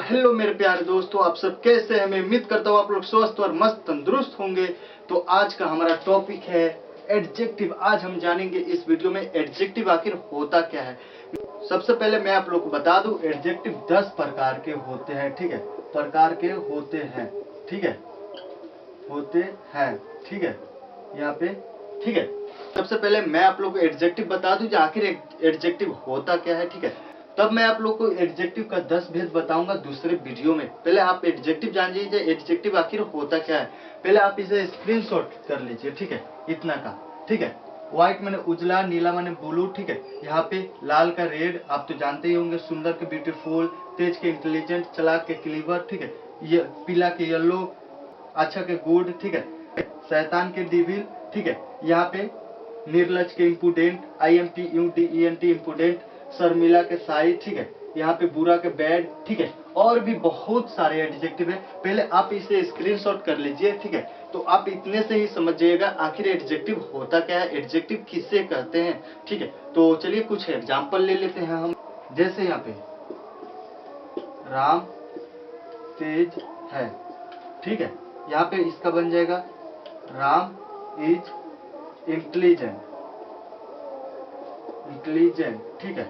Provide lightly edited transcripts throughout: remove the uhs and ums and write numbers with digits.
Hello मेरे प्यारे दोस्तों, आप सब कैसे हैं? मैं उम्मीद करता हूँ आप लोग स्वस्थ और मस्त तंदुरुस्त होंगे। तो आज का हमारा टॉपिक है एडजेक्टिव। आज हम जानेंगे इस वीडियो में एडजेक्टिव आखिर होता क्या है। सबसे पहले मैं आप लोग को बता दूं, एडजेक्टिव 10 प्रकार के होते हैं। ठीक है, प्रकार के होते हैं। ठीक है, होते हैं। ठीक है, यहाँ पे ठीक है। सबसे पहले मैं आप लोग को एडजेक्टिव बता दूं कि आखिर एडजेक्टिव होता क्या है। ठीक है, तब मैं आप लोग को एडजेक्टिव का 10 भेद बताऊंगा दूसरे वीडियो में। पहले आप एडजेक्टिव जान लीजिए, एडजेक्टिव आखिर होता क्या है। पहले आप इसे स्क्रीनशॉट कर लीजिए। ठीक है, इतना का। ठीक है, व्हाइट माने उजला, नीला माने ब्लू। ठीक है, यहाँ पे लाल का रेड, आप तो जानते ही होंगे। सुंदर के ब्यूटीफुल, तेज के इंटेलिजेंट, चालाक के क्लीवर। ठीक है, ये पीला के येलो, अच्छा के गुड। ठीक है, शैतान के डिविल। ठीक है, यहाँ पे निर्लज के इम्पुडेंट, IMPUDENT इम्पुडेंट, शर्मिला के साई। ठीक है, यहाँ पे बुरा के बैड। ठीक है, और भी बहुत सारे एडजेक्टिव है। पहले आप इसे स्क्रीनशॉट कर लीजिए। ठीक है, तो आप इतने से ही समझ जाइएगा आखिर एडजेक्टिव होता क्या है, एडजेक्टिव किससे कहते हैं। ठीक है, तो चलिए कुछ एग्जाम्पल ले लेते हैं हम। जैसे यहाँ पे राम तेज है। ठीक है, यहाँ पे इसका बन जाएगा राम इज इंटेलिजेंट। ठीक है,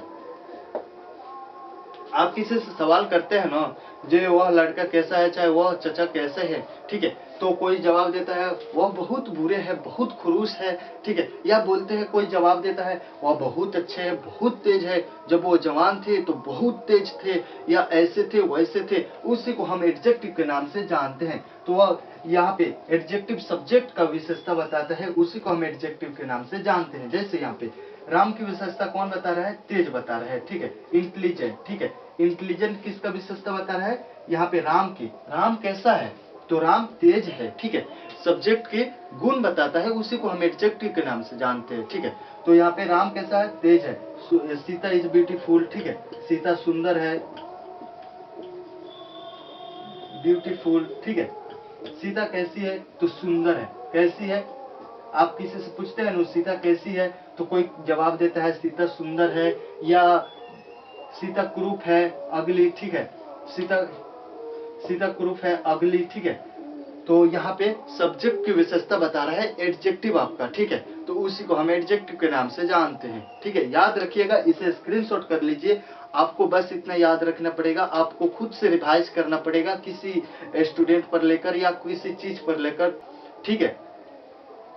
आप किसी से सवाल करते हैं ना, जो वह लड़का कैसा है, चाहे वह चचा कैसे है। ठीक है, तो कोई जवाब देता है वह बहुत बुरे है, बहुत खड़ूस है। ठीक है, या बोलते हैं, कोई जवाब देता है वह बहुत अच्छे है, बहुत तेज है, जब वो जवान थे तो बहुत तेज थे, या ऐसे थे वैसे थे। उसी को हम एडजेक्टिव के नाम से जानते हैं। तो वह यहाँ पे एडजेक्टिव सब्जेक्ट का विशेषता बताता है, उसी को हम एडजेक्टिव के नाम से जानते हैं। जैसे यहाँ पे राम की विशेषता कौन बता रहा है? तेज बता रहा है। ठीक है, इंटेलिजेंट। ठीक है, इंटेलिजेंट किसका विशेषता बता रहा है? यहाँ पे राम की। राम कैसा है? तो राम तेज है। ठीक है, सब्जेक्ट के गुण बताता है, उसी को हम एडजेक्टिव के नाम से जानते हैं। ठीक है, तो यहाँ पे राम कैसा है? तेज है। Sita is beautiful. ठीक है, सीता सुंदर है, ब्यूटीफुल। ठीक है, सीता कैसी है? तो सुंदर है। कैसी है? आप किसी से पूछते हैं ना सीता कैसी है, तो कोई जवाब देता है सीता सुंदर है, या सीता कुरूप है, अगली। ठीक है, सीता कुरूप है, अगली। ठीक है, तो यहाँ पे सब्जेक्ट की विशेषता बता रहा है एडजेक्टिव आपका। ठीक है, तो उसी को हम एडजेक्टिव के नाम से जानते हैं। ठीक है, याद रखिएगा, इसे स्क्रीनशॉट कर लीजिए। आपको बस इतना याद रखना पड़ेगा, आपको खुद से रिवाइज करना पड़ेगा किसी स्टूडेंट पर लेकर या किसी चीज पर लेकर। ठीक है,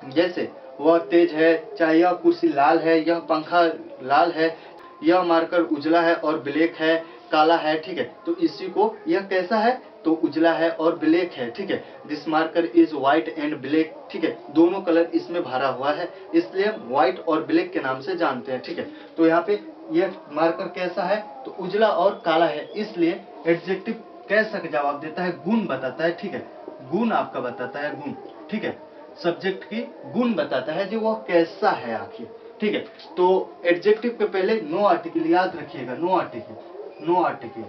जैसे वह तेज है, चाहे यह कुर्सी लाल है, यह पंखा लाल है, यह मार्कर उजला है और ब्लैक है, काला है। ठीक है, तो इसी को यह कैसा है? तो उजला है और ब्लैक है। ठीक है, this marker is white and black. ठीक है, दोनों कलर इसमें भरा हुआ है, इसलिए हम व्हाइट और ब्लैक के नाम से जानते हैं। ठीक है, तो यहाँ पे यह मार्कर कैसा है? तो उजला और काला है, इसलिए एडजेक्टिव कैसा का जवाब देता है? गुण बताता है। ठीक है, गुण आपका बताता है, गुण। ठीक है, सब्जेक्ट की गुण बताता है जो वह कैसा है आखिर। ठीक है, तो एडजेक्टिव के पहले नो आर्टिकल याद रखिएगा, no article, no article,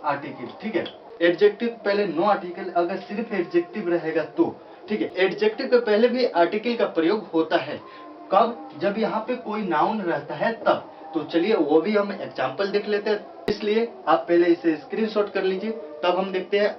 article. ठीक है, एडजेक्टिव पहले नो आर्टिकल, अगर सिर्फ एडजेक्टिव रहेगा तो। ठीक है, एडजेक्टिव के पहले भी आर्टिकल का प्रयोग होता है। कब? जब यहाँ पे कोई नाउन रहता है तब। तो चलिए वो भी हम एग्जाम्पल देख लेते हैं, इसलिए आप पहले इसे स्क्रीनशॉट कर लीजिए, तब हम देखते हैं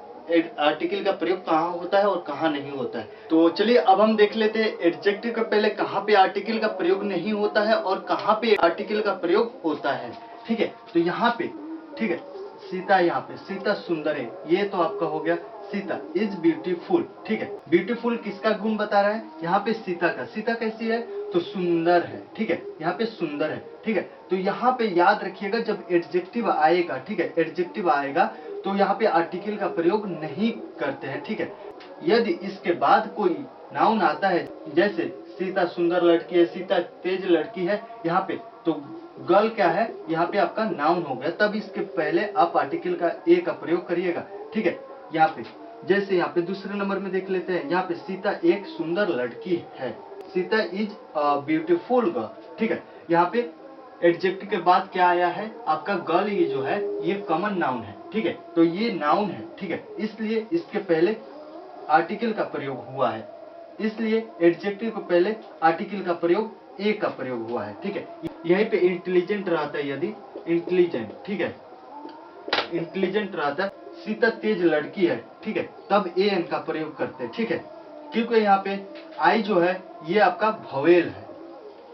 आर्टिकल का प्रयोग कहाँ होता है और कहाँ नहीं होता है। तो चलिए अब हम देख लेते हैं एडजेक्टिव का पहले कहाँ पे आर्टिकल का प्रयोग नहीं होता है और कहाँ पे आर्टिकल का प्रयोग होता है। ठीक है, तो यहाँ पे ठीक है, सीता, यहाँ पे सीता सुंदर है, ये तो आपका हो गया। Sita is beautiful. ठीक है, ब्यूटीफुल किसका गुण बता रहा है? यहाँ पे सीता का। सीता कैसी है? तो सुंदर है। ठीक है, यहाँ पे सुंदर है। ठीक है, तो यहाँ पे याद रखिएगा, जब एडजेक्टिव आएगा, ठीक है, एडजेक्टिव आएगा तो यहाँ पे आर्टिकल का प्रयोग नहीं करते हैं। ठीक है, यदि इसके बाद कोई नाउन आता है, जैसे सीता सुंदर लड़की है, सीता तेज लड़की है, यहाँ पे तो गर्ल क्या है? यहाँ पे आपका नाउन हो गया, तब इसके पहले आप आर्टिकल का ए का प्रयोग करिएगा। ठीक है, यहाँ पे जैसे यहाँ पे दूसरे नंबर में देख लेते हैं, यहाँ पे सीता एक सुंदर लड़की है, सीता इज ब्यूटीफुल गर्ल। ठीक है, यहाँ पे एडजेक्टिव के बाद क्या आया है? आपका गर्ल, ये जो है ये कॉमन नाउन है। ठीक है, तो ये नाउन है। ठीक है, इसलिए इसके पहले आर्टिकल का प्रयोग हुआ है, इसलिए एडजेक्टिव के पहले आर्टिकल का प्रयोग ए का प्रयोग हुआ है। ठीक है, यहीं पे इंटेलिजेंट रहता है, यदि इंटेलिजेंट। ठीक है, इंटेलिजेंट रहता है, सीता तेज लड़की है, ठीक है, तब ए एन का प्रयोग करते हैं, ठीक है। क्योंकि यहाँ पे आई जो है ये आपका भवेल है,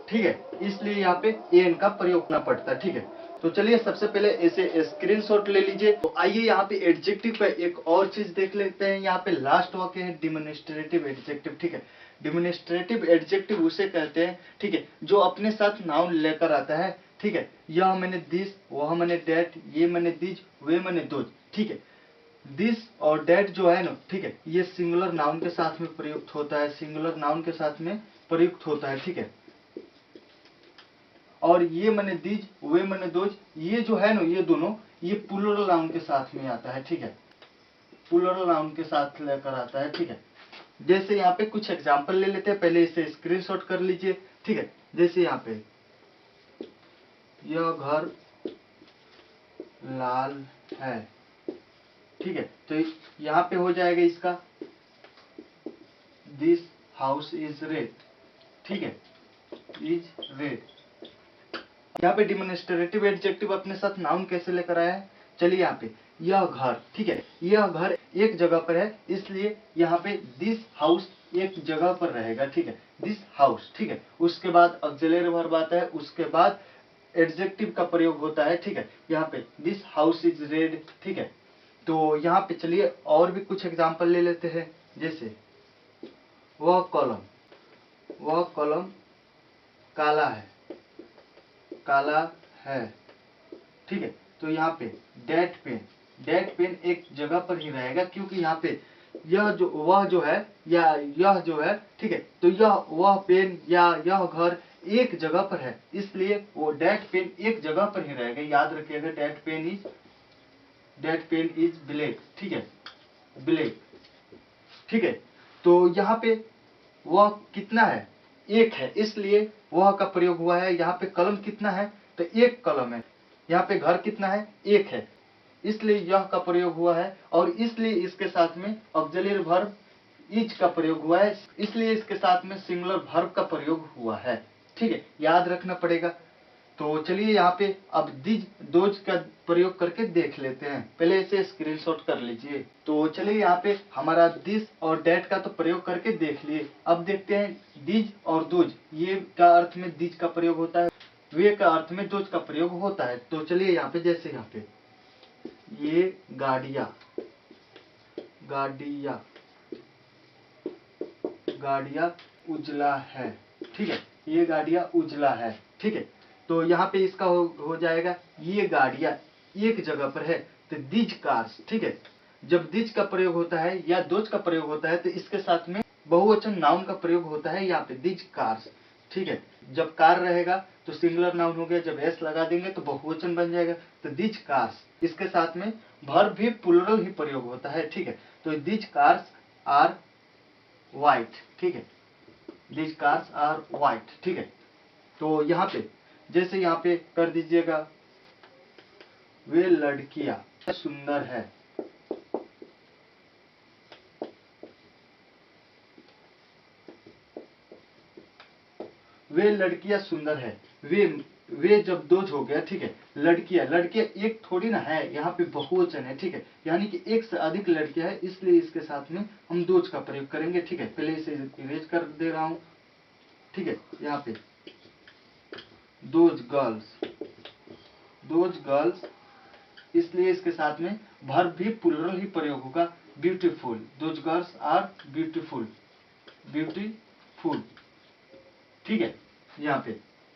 ठीक है, इसलिए यहाँ पे ए एन का प्रयोग करना पड़ता है, ठीक है। तो चलिए सबसे पहले ऐसे स्क्रीनशॉट ले लीजिए। तो आइए यहाँ पे एडजेक्टिव पे एक और चीज देख लेते हैं। यहाँ पे लास्ट वाक्य है डिमोन्स्ट्रेटिव एडजेक्टिव, ठीक है। डिमोन्स्ट्रेटिव एडजेक्टिव उसे कहते हैं, ठीक है, जो अपने साथ नाउन लेकर आता है, ठीक है। यह मैंने दिस, वह मैंने डेट, ये मैंने दिज, वे मैंने दोज, ठीक है। दिस और डेट जो है ना, ठीक है, ये सिंगुलर नाउन के साथ में प्रयुक्त होता है, सिंगुलर नाउन के साथ में प्रयुक्त होता है, ठीक है। और ये मैंने दीज, वे मैंने दोज, ये जो है ना, ये दोनों ये प्लूरल नाउन के साथ में आता है, ठीक है, प्लूरल नाउन के साथ लेकर आता है, ठीक है। जैसे यहाँ पे कुछ एग्जांपल ले लेते हैं, पहले इसे स्क्रीनशॉट कर लीजिए, ठीक है। जैसे यहाँ पे यह घर लाल है, ठीक है, तो यहाँ पे हो जाएगा इसका दिस हाउस इज रेड, ठीक है, इज रेड। यहाँ पे डिमोन्स्ट्रेटिव एडजेक्टिव अपने साथ नाउन कैसे लेकर आया है, चलिए यहाँ पे यह घर, ठीक है, यह घर एक जगह पर है, इसलिए यहाँ पे दिस हाउस एक जगह पर रहेगा, ठीक है, दिस हाउस, ठीक है। उसके बाद ऑक्सिलरी वर्ब आता है, उसके बाद एडजेक्टिव का प्रयोग होता है, ठीक है। यहाँ पे दिस हाउस इज रेड, ठीक है। तो यहाँ पे चलिए और भी कुछ एग्जाम्पल ले लेते हैं। जैसे वह कलम काला है, काला है, ठीक है। तो यहाँ पे डेट पेन एक जगह पर ही रहेगा, क्योंकि यहाँ पे यह जो वह जो है या यह जो है, ठीक है, तो यह वह पेन या यह घर एक जगह पर है, इसलिए वो डेट पेन एक जगह पर ही रहेगा। याद रखिएगा डेट पेन इज ब्लैक, ठीक है, ब्लैक, ठीक है। तो यहाँ पे वह कितना है, एक है, इसलिए वह का प्रयोग हुआ है। यहाँ पे कलम कितना है, तो एक कलम है। यहाँ पे घर कितना है, एक है, इसलिए यह का प्रयोग हुआ है। और इसलिए इसके साथ में ऑक्सिलरी वर्ब इज का प्रयोग हुआ है, इसलिए इसके साथ में सिंगुलर वर्ब का प्रयोग हुआ है, ठीक है, याद रखना पड़ेगा। तो चलिए यहाँ पे अब दिज दोज का प्रयोग करके देख लेते हैं, पहले इसे स्क्रीनशॉट कर लीजिए। तो चलिए यहाँ पे हमारा दिस और डेट का तो प्रयोग करके देख लिए, अब देखते हैं दिज और दोज, ये का अर्थ में दिज का प्रयोग होता है, वे का अर्थ में दोज का प्रयोग होता है। तो चलिए यहाँ पे जैसे यहाँ पे ये गाड़िया उजला है, ठीक है, ये गाड़िया उजला है, ठीक है। तो यहाँ पे इसका हो जाएगा ये गाड़ियां एक जगह पर है, तो दिज कार्स, ठीक है। जब दिज का प्रयोग होता है या दोज का प्रयोग होता है तो इसके साथ में बहुवचन नाउन का प्रयोग होता है, यहाँ पे दिज कार्स, ठीक है। जब कार रहेगा तो सिंगुलर नाउन हो गया, जब एस लगा देंगे तो बहुवचन बन जाएगा, तो दिज कार्स। इसके साथ में वर्ब भी प्लूरल ही प्रयोग होता है, ठीक है। तो दिज कार्स आर व्हाइट, ठीक है, दिज कार्स आर व्हाइट, ठीक है। तो यहाँ पे जैसे यहाँ पे कर दीजिएगा वे लड़कियां सुंदर है, वे लड़कियां सुंदर है, वे जब दोज हो गया, ठीक है। लड़कियां एक थोड़ी ना है, यहाँ पे बहुवचन है, ठीक है, यानी कि एक से अधिक लड़कियां है, इसलिए इसके साथ में हम दोज का प्रयोग करेंगे, ठीक है। पहले इसे इरेज कर दे रहा हूं, ठीक है। यहाँ पे दोज गर्ल्स, इसलिए इसके साथ में वर्ब भी प्लूरल ही प्रयोग होगा, beautiful, those girls are beautiful, ठीक है। यहाँ पे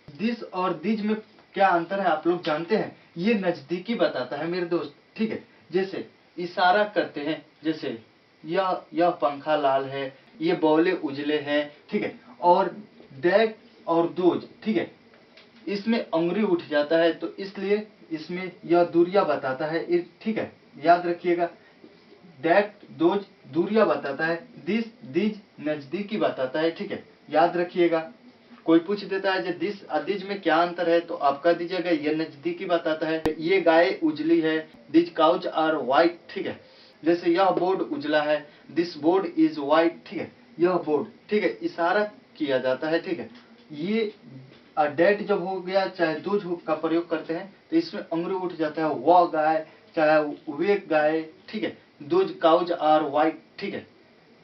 दिस और दिज में क्या अंतर है आप लोग जानते हैं, ये नजदीकी बताता है मेरे दोस्त, ठीक है। जैसे इशारा करते हैं, जैसे यह पंखा लाल है, ये बौले उजले हैं, ठीक है। और दैट और दोज, ठीक है, इसमें अंगुरी उठ जाता है, तो इसलिए इसमें यह दूरियां बताता है, ठीक है, याद रखिएगा। दैट दोज दूरियां बताता है, दिस दिज नजदीकी बताता है, ठीक है, याद रखिएगा। कोई पूछ देता है दिस और दिज में क्या अंतर है, तो आप कह दीजिएगा ये नजदीकी बताता है, ये गाय उजली है, दिज काउज आर व्हाइट, ठीक है। जैसे यह बोर्ड उजला है, दिस बोर्ड इज व्हाइट, ठीक है, यह बोर्ड, ठीक है, इशारा किया जाता है, ठीक है। ये डेट जब हो गया चाहे दोज का प्रयोग करते हैं तो इसमें अंगुरी उठ जाता है, वह गाय, चाहे वेक गाय, ठीक है, दोज काउज आर वाइट, ठीक है।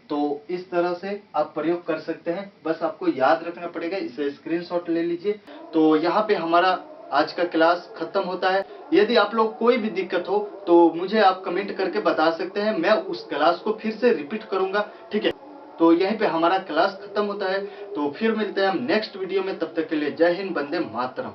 तो इस तरह से आप प्रयोग कर सकते हैं, बस आपको याद रखना पड़ेगा, इसे स्क्रीनशॉट ले लीजिए। तो यहाँ पे हमारा आज का क्लास खत्म होता है। यदि आप लोग कोई भी दिक्कत हो तो मुझे आप कमेंट करके बता सकते हैं, मैं उस क्लास को फिर से रिपीट करूंगा, ठीक है। तो यहीं पे हमारा क्लास खत्म होता है। तो फिर मिलते हैं हम नेक्स्ट वीडियो में, तब तक के लिए जय हिंद, वंदे मातरम।